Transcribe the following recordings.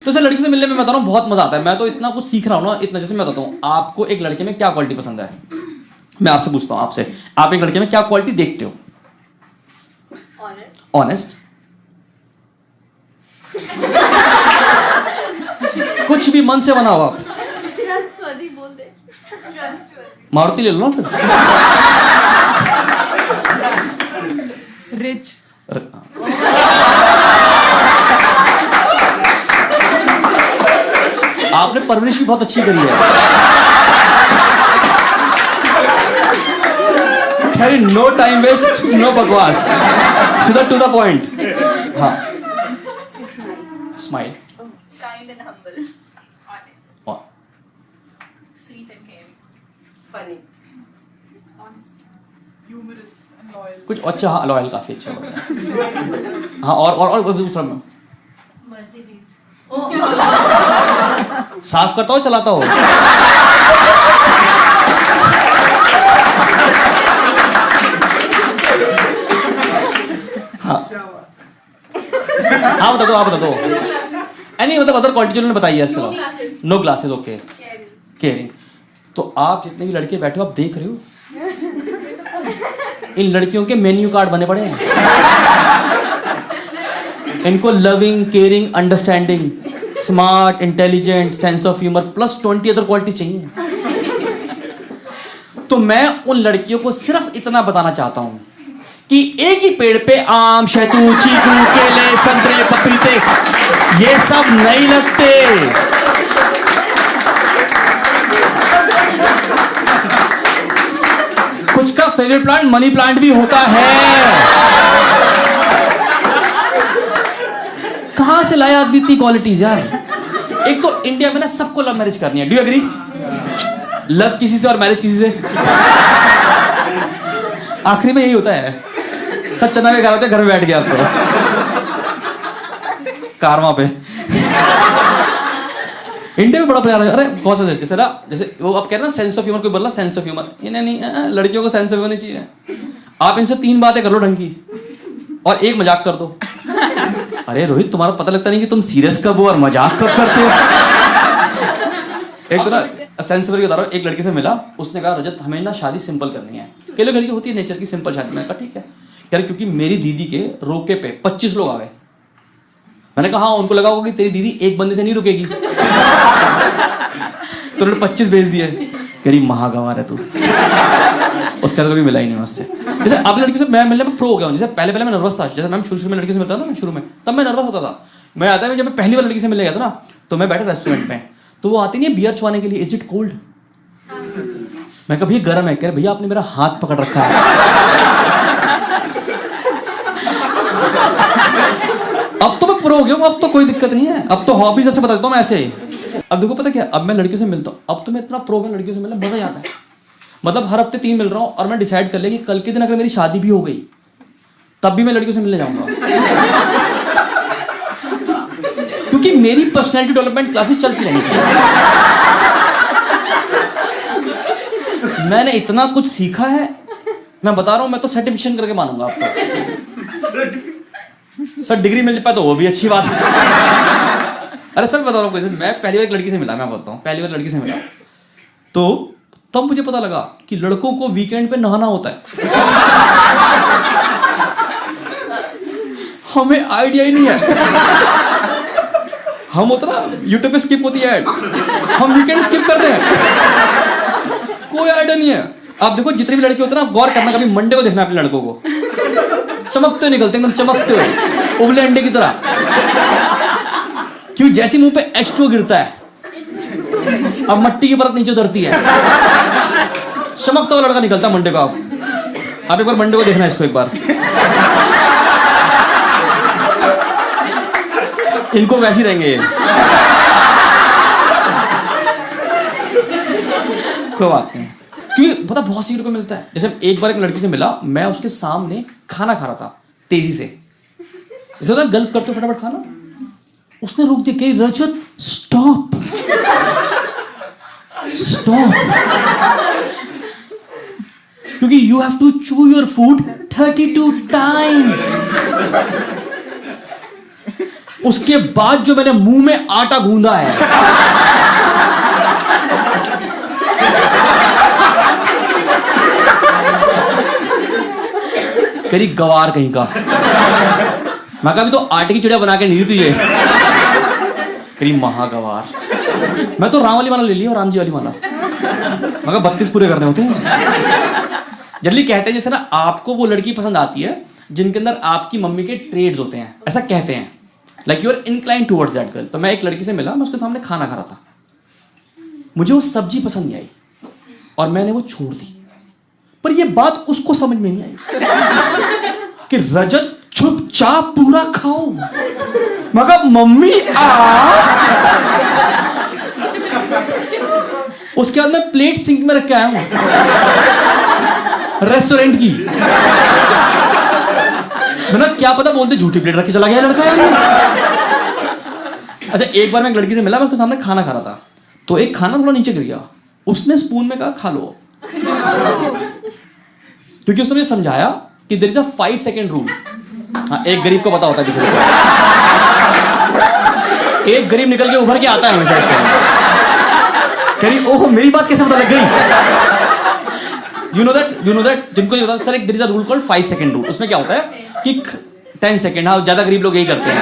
तो सर लड़की से मिलने में मैं बता रहा हूँ बहुत मजा आता है। मैं तो इतना कुछ सीख रहा हूँ ना, इतना। जैसे मैं बताता हूँ आपको, एक लड़के में क्या क्वालिटी पसंद है, मैं आपसे पूछता हूँ आपसे, आप एक लड़के में क्या क्वालिटी देखते हो? ऑनेस्ट। कुछ भी मन से बना हो आप। मारुति ले लो ना फिर। रिच। आपने परवरिश भी बहुत अच्छी करी है। खैर, नो टाइम वेस्ट, नो बकवास, सीधा टू द पॉइंट। हाँ, smile, kind and humble, honest, sweet and caring, funny, honest, humorous and loyal. कुछ अच्छा। हाँ, लॉयल काफी अच्छा होता है। हाँ, और दूसरा में merciless, साफ करता हो चलाता हो? हाँ हाँ, बता दो। एनी मतलब अदर क्वालिटी जो उन्होंने बताई है इसके अलावा। No glasses, okay. केयरिंग। तो आप जितने भी लड़के बैठे हो, आप देख रहे हो इन लड़कियों के मेन्यू कार्ड बने पड़े हैं। इनको loving, caring, understanding, smart, intelligent, sense of humour plus 20 other quality चाहिए। तो मैं उन लड़कियों को सिर्फ इतना बताना चाहता हूं कि एक ही पेड़ पे आम, शहतूत, चीकू, केले, संतरे, पपीते ये सब नहीं लगते। कुछ का फेवरेट प्लांट मनी प्लांट भी होता है। कहां से लाए आदमी इतनी क्वालिटीज यार? एक तो इंडिया में ना सबको लव मैरिज करनी है। Do you agree? लव किसी से और मैरिज किसी से, आखिरी में यही होता है। सब चना में होते घर में बैठ गया, अब तो कारवा पे। इंडिया में बड़ा प्यार है। अरे बहुत सारे जैसे ना, जैसे वो आप कह रहे ना सेंस ऑफ ह्यूमर, कोई बोला सेंस ऑफ ह्यूमर, इन्हें नहीं, लड़कियों को सेंस ऑफ ह्यूमर नहीं चाहिए। आप इनसे 3 बातें कर लो ढंग की और एक मजाक कर दो। अरे रोहित, तुम्हारा पता लगता नहीं कि तुम सीरियस कब हो और मजाक कब करते हो। एक तो ना सेंस ऑफ बता रहा हूँ, एक लड़की से मिला, उसने कहा रजत हमें ना शादी सिंपल करनी है। कई लोग लड़की होती है नेचर की सिंपल शादी। मैंने कहा ठीक है यार, क्योंकि मेरी दीदी के रोके पे 25 लोग आ गए। मैंने कहा हाँ, उनको लगा होगा कि तेरी दीदी एक बंदे से नहीं रुकेगी, तो उन्होंने 25 भेज दिए। कह रही महागवार है तू। उसके बाद कभी मिला ही नहीं उससे। जैसे अब लड़की से मैं मिलने में प्रो हो गया हूँ। जैसे पहले मैं नर्वस था, जैसे मैं शुरू में लड़की से मिलता था ना, शुरू में तब मैं नर्वस होता था। मैं आता है जब मैं पहली बार लड़की से मिलने गया था ना, तो मैं बैठा रेस्टोरेंट में, तो वो आती नहीं है बियर चुवाने के लिए, इज इट कोल्ड? मैं कहा भैया गर्म है। कह रहे भैया आपने मेरा हाथ पकड़ रखा है। अब तो मैं प्रो हो गया हूँ, अब तो कोई दिक्कत नहीं है। अब तो हॉबीज ऐसे बता देता हूँ मैं ऐसे। अब देखो पता क्या, अब मैं लड़कियों से मिलता हूँ, अब तो मैं इतना प्रो हो गया लड़कियों से मिलना, मजा ही आता है। मतलब हर हफ्ते 3 मिल रहा हूँ और मैं डिसाइड कर लिया कि कल के दिन अगर मेरी शादी भी हो गई तब भी मैं लड़कियों से मिलने जाऊंगा। क्योंकि मेरी पर्सनैलिटी डेवलपमेंट क्लासेस चलती रहनी चाहिए। मैंने इतना कुछ सीखा है, मैं बता रहा हूं, मैं तो सर्टिफिकेशन करके मानूंगा आपको। सर डिग्री मिल पाए तो वो भी अच्छी बात है। अरे सर बता रहा हूँ, मैं पहली बार एक लड़की से मिला, मैं बताता हूँ, पहली बार लड़की से मिला तो तब मुझे पता लगा कि लड़कों को वीकेंड पे नहाना होता है। हमें आइडिया ही नहीं है। हम होता ना यूट्यूब पे स्किप होती है ऐड, हम वीकेंड स्किप कर रहे हैं, कोई आइडिया नहीं है। आप देखो जितने भी लड़के होते हैं ना, गौर करना, कभी मंडे को देखना अपने लड़कों को, चमकते हुए निकलते एकदम चमकते हुए, उबले अंडे की तरह। क्यों? जैसे मुंह पे H2O गिरता है, अब मट्टी की परत नीचे उतरती है, चमकता हुआ लड़का निकलता है मंडे को। आप एक बार मंडे को देखना इसको एक बार, इनको वैसे ही रहेंगे ये। कोई बात नहीं, क्योंकि पता बहुत सी को मिलता है। जैसे एक बार एक लड़की से मिला, मैं उसके सामने खाना खा रहा था तेजी से, जैसे होता है गल्प करते हो फटाफट खाना, उसने रोक दिया, कही रजत स्टॉप स्टॉप, क्योंकि you have to chew your food 32 times. उसके बाद जो मैंने मुंह में आटा गूंदा है, करी गवार कहीं का। मैं कहा अभी तो आटे की चिड़िया बना के नहीं दी तुझे। करी महागवार। मैं तो राम वाली माला ले लिया और राम जी वाली माला। मैं कहा 32 पूरे करने होते हैं। जल्दी कहते हैं जैसे ना आपको वो लड़की पसंद आती है जिनके अंदर आपकी मम्मी के ट्रेड्स होते हैं, ऐसा कहते हैं, like you are incline towards that girl. तो मैं एक लड़की से मिला, मैं उसके सामने खाना खा रहा था, मुझे वो सब्जी पसंद नहीं आई और मैंने वो छोड़ दी। पर ये बात उसको समझ में नहीं आई कि रजत चुपचाप पूरा खाओ। मैं कहा मम्मी उसके बाद मैं प्लेट सिंक में रख के आया हूं रेस्टोरेंट की। मैंने क्या पता बोलते झूठी प्लेट रख के चला गया लड़का यार। अच्छा एक बार मैं एक लड़की से मिला, मैं उसके सामने खाना खा रहा था, तो एक खाना थोड़ा नीचे गिर गया, उसने स्पून में कहा खा लो, क्योंकि उसने मुझे समझाया कि there is a 5 second rule. हाँ, एक गरीब को पता होता है पीछे। एक गरीब निकल के उभर के आता है हमेशा। करी ओह मेरी बात कैसे पता लग गई? You know that जिनको नहीं पता सर, एक there is a rule called 5 second rule. उसमें क्या होता है कि 10 सेकंड, हाँ ज्यादा गरीब लोग यही करते हैं।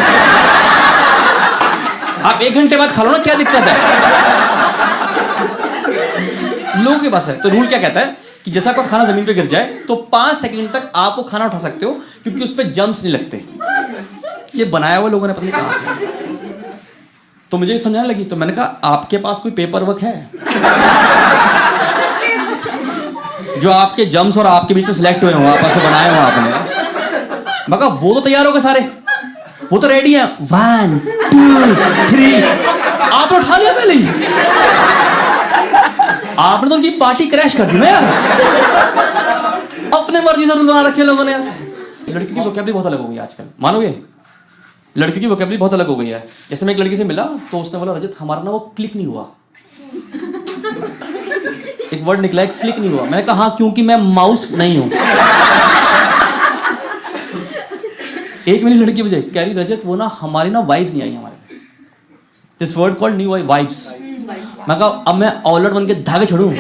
आप 1 घंटे बाद खा लो ना, क्या दिक्कत है? लोगों के पास है। तो रूल क्या कहता है कि जैसा आपका खाना जमीन पे गिर जाए तो 5 सेकंड तक आप वो खाना उठा सकते हो, क्योंकि उस पर जम्स नहीं लगते। ये बनाया हुआ लोगों ने पता नहीं कहां से। तो मुझे समझाने लगी, तो मैंने कहा आपके पास कोई पेपर वर्क है जो आपके जम्स और आपके बीच में सिलेक्ट हुए हो, आपस में बनाए हो आपने? मैं कहा वो तो तैयार हो गए सारे, वो तो रेडी है, 1 2 3। आपने उठा लिया पहले ही? आपने तो उनकी पार्टी क्रैश कर दी ना यार। अपने मर्जी से रूल बना रखे लोगों ने यार। लड़की की वोकैबुलरी बहुत अलग हो गई आजकल, मानोगे? लड़की की वोकैबुलरी बहुत अलग हो गई है। जैसे मैं एक लड़की से मिला तो उसने बोला रजत हमारा ना वो क्लिक नहीं हुआ। एक वर्ड निकला है क्लिक नहीं हुआ। मैंने कहा हाँ, क्योंकि मैं माउस नहीं हूं। एक मेरी लड़की मुझे कह रही रजत वो ना हमारी ना वाइब्स नहीं आई हमारे। This word called new vibes. मैं कहा अब मैं औलट बन के धागे छोड़ूं?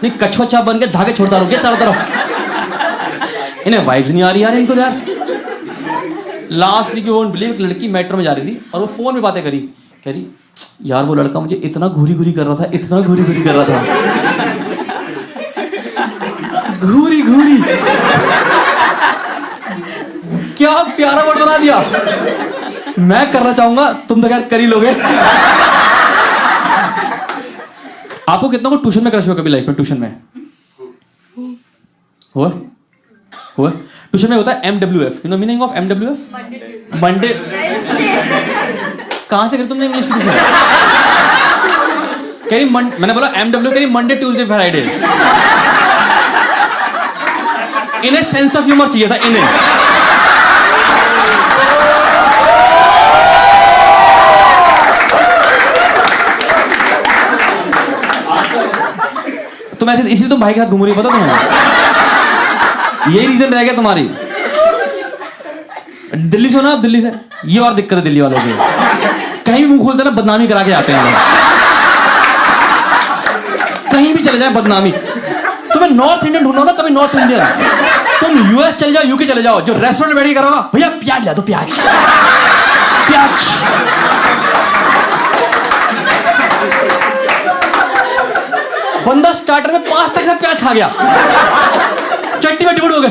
नहीं, कछुआ चाप बन के धागे छोड़ता रहूं क्या चारों तरफ? इन्हें वाइब्स नहीं आ रही यार इनको यार। लास्ट वीक वोंट बिलीव, एक लड़की मेट्रो में जा रही थी और वो फोन में बातें करी, कह रही यार वो लड़का मुझे इतना घूरी घूरी कर रहा था, इतना घूरी घूरी कर रहा था। घूरी घूरी क्या प्यारा वर्ड बना दिया। मैं करना चाहूंगा, तुम तो क्या कर ही लोगे। आपको कितना को ट्यूशन में क्रश हुआ कभी लाइफ में? ट्यूशन में हुआ? ट्यूशन में होता है MWF। You know meaning of MWF? Monday. कहां से करी तुमने इंग्लिश ट्यूशन? कह रही मैंने बोला MW, कह रही मंडे ट्यूसडे फ्राइडे। इन्हें सेंस ऑफ ह्यूमर चाहिए था इन्हें। तुम ऐसे इसलिए तुम भाई के साथ घूम रही हो, पता तुम्हें? यही रीजन रह गया तुम्हारी। दिल्ली से हो ना आप? दिल्ली से ये और दिक्कत है दिल्ली वालों की, कहीं भी मुंह खोलते ना बदनामी करा के आते हैं। कहीं भी चले जाए बदनामी। तुम्हें नॉर्थ इंडियन ढूंढो ना कभी, नॉर्थ इंडियन। तुम US चले जाओ, UK चले जाओ, जो रेस्टोरेंट में बैठ के करोगा भैया प्याज ला दो, प्याज प्याज। बंदा स्टार्टर में 5 तक से प्याज खा गया, चट्टी में डिबड़ हो गए।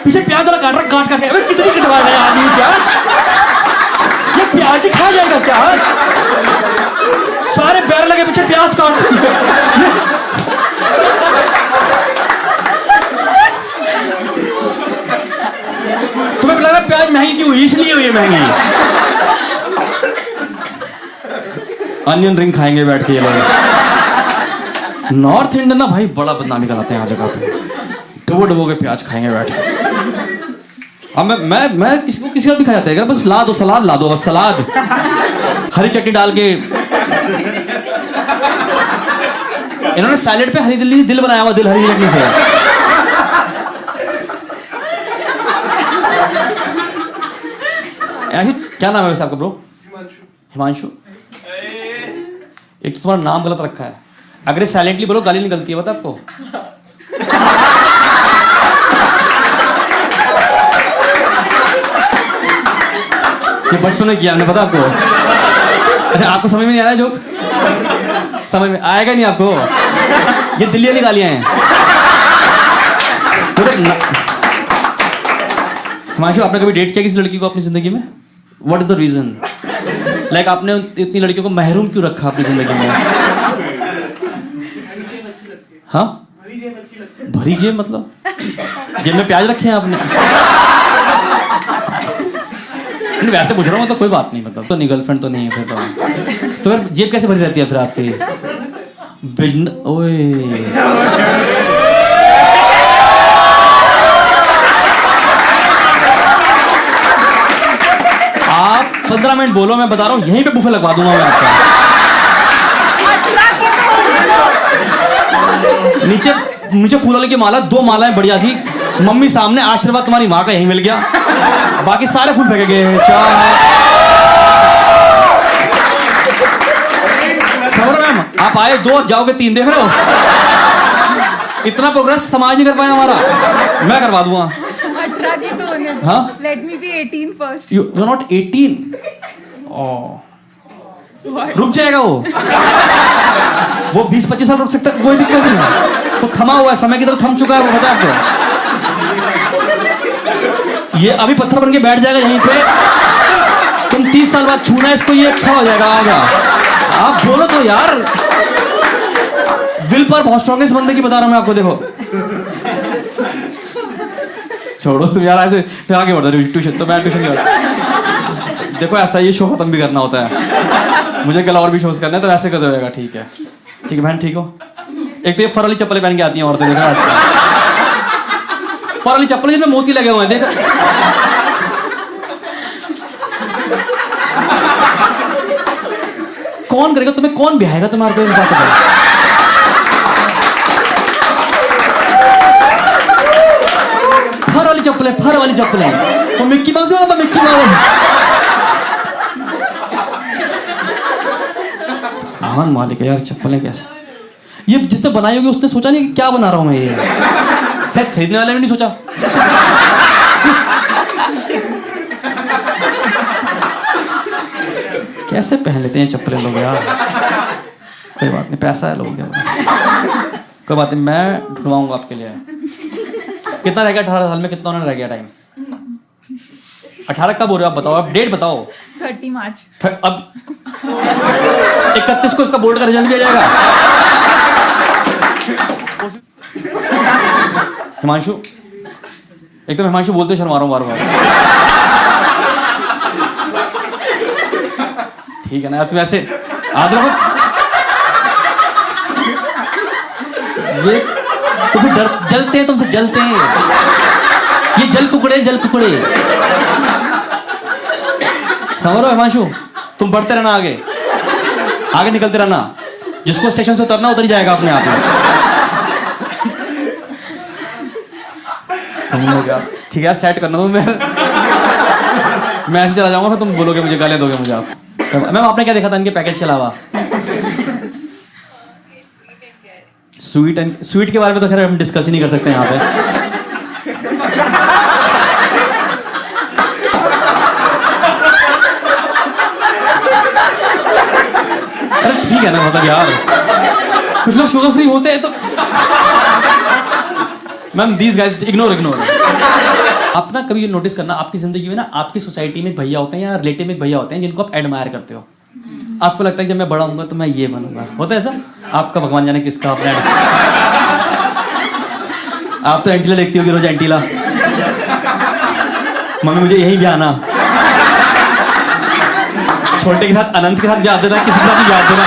पीछे प्याज वाला काट रहा, काट काट के अबे कितनी कटवा रहा है आदमी प्याज? ये प्याज ही खा जाएगा प्याज? सारे पैर लगे पीछे प्याज काट। तुम्हें लग रहा है प्याज महंगी क्यों हुई? इसलिए हुई है महंगी। अनियन रिंग खाएंगे बैठ के ये लोग। नॉर्थ इंडियन ना भाई बड़ा बदनामी कराते हैं हर जगह पे। डबो डबो के प्याज खाएंगे बैठ के। अब मैं किसी का भी खा जाता है, बस ला दो सलाद, ला दो बस सलाद, हरी चटनी डाल के। इन्होंने सैलेड पे हरी दिल बनाया हुआ, दिल हरी चटनी से। क्या नाम है वैसे आपका ब्रो? हिमांशु। एक तो तुम्हारा नाम गलत रखा है, अगर साइलेंटली बोलो गाली निकलती है, पता आपको? ये बच्चों ने किया, हमने पता आपको? अच्छा, आपको समझ में नहीं आ रहा है जोक? समझ में आएगा नहीं आपको? ये दिल्ली वाली गालियां हैं। हिमांशु, आपने कभी डेट किया किसी लड़की को अपनी जिंदगी में? What is the reason? Like आपने इतनी लड़कियों को महरूम क्यों रखा अपनी जिंदगी में? हाँ, भरी जेब मतलब जेब में प्याज रखे हैं आपने? नहीं, वैसे पूछ रहा हूँ, तो कोई बात नहीं, मतलब तो नहीं, गर्लफ्रेंड तो नहीं है फिर तो फिर जेब कैसे भरी रहती है फिर आपकी? ओए आप 15 मिनट बोलो, मैं बता रहा हूँ यहीं पे बुफे लगवा दूंगा मैं आपका। नीचे नीचे फूल वाले की माला, 2 मालाएं बढ़िया सी, मम्मी सामने, आशीर्वाद तुम्हारी माँ का यहीं मिल गया, बाकी सारे फूल फेंके गए। सबर मैम, आप आए 2 और जाओगे 3, देख रहे हो? इतना प्रोग्रेस समाज नहीं कर पाया हमारा, मैं करवा दूंगा। 18 की तो होने दो। हाँ? Let me be 18 first. You're not 18. रुक जाएगा वो 20-25 साल रुक सकता है, कोई दिक्कत नहीं। तो थमा हुआ है, समय की तरह थम चुका है वो, पता है आपको? ये अभी पत्थर बन के बैठ जाएगा यहीं पे, तुम 30 साल बाद छूना इसको, ये क्या हो जाएगा? आगा आप बोलो तो यार, विल पर बहुत स्ट्रॉन्गेस्ट बंदे की बता रहा हूं मैं आपको। देखो छोड़ो तुम यार, ऐसे फिर आगे बढ़ रहे हो ट्यूशन, तो मैं ट्यूशन की बात। देखो ऐसा ये शो खत्म भी करना होता है, मुझे कल और भी शोज करने हैं, तो ऐसे कर देगा। ठीक है बहन, ठीक हो? एक तो ये फर वाली चप्पलें पहन के आती हैं औरतें, देखा आजकल फर वाली चप्पलें जिनमें मोती लगे हुए हैं, देखा? कौन करेगा तुम्हें, कौन बिहाएगा तुम्हारे को? फर वाली चप्पलें, वो मिक्की माउस नहीं होता, मिक्की माउस। महान मालिक है यार, चप्पलें कैसे? ये जिसने बनाई होगी उसने सोचा नहीं कि क्या बना रहा हूं मैं ये, खैर खरीदने वाले ने नहीं सोचा। कैसे पहन लेते हैं चप्पलें लोग यार? कोई बात नहीं, पैसा है लोगों के पास, कोई बात नहीं, मैं ढूंढवाऊंगा आपके लिए। कितना रह गया 18 साल में, कितना रह गया टाइम? 18 कब हो रहे हो आप बताओ, आप डेट बताओ। 30 मार्च। अब 31 को इसका बोर्ड का रिजल्ट दिया जाएगा। हिमांशु, एक तो हिमांशु बोलते शर्मा रहा हूं बार-बार। ठीक है ना यार, तुम ऐसे आदर हो, ये तो फिर डर, जलते हैं तुमसे, जलते हैं ये, जल कुकड़े समझो हिमांशु, तुम बढ़ते रहना, आगे निकलते रहना, जिसको स्टेशन से उतरना उतर ही जाएगा अपने आप में। हो गया ठीक है यार, सेट करना दो, मैं ऐसे चला जाऊंगा, फिर तुम बोलोगे मुझे, गालियां दोगे मुझे आप। मैम आपने क्या देखा था इनके पैकेज के अलावा? स्वीट के बारे में तो खैर हम डिस्कस ही नहीं कर सकते यहाँ पे। अरे ठीक है ना, मतलब यार कुछ लोग शुगर फ्री होते हैं तो मैम दीज गाइस इग्नोर। आप ना कभी ये नोटिस करना, आपकी जिंदगी में ना, आपकी सोसाइटी में एक भैया होते हैं या रिलेटिव में एक भैया होते हैं जिनको आप एडमायर करते हो। आपको लगता है कि जब मैं बड़ा होऊंगा तो मैं ये बनूंगा, होता है ऐसा? आपका भगवान जाने किसका अपना। आप तो एंटीला देखती होगी रोज, एंटीला, मम्मी मुझे यही भी आना, छोटे के साथ, अनंत के साथ भी याद देना, किसी के साथ भी याद देना।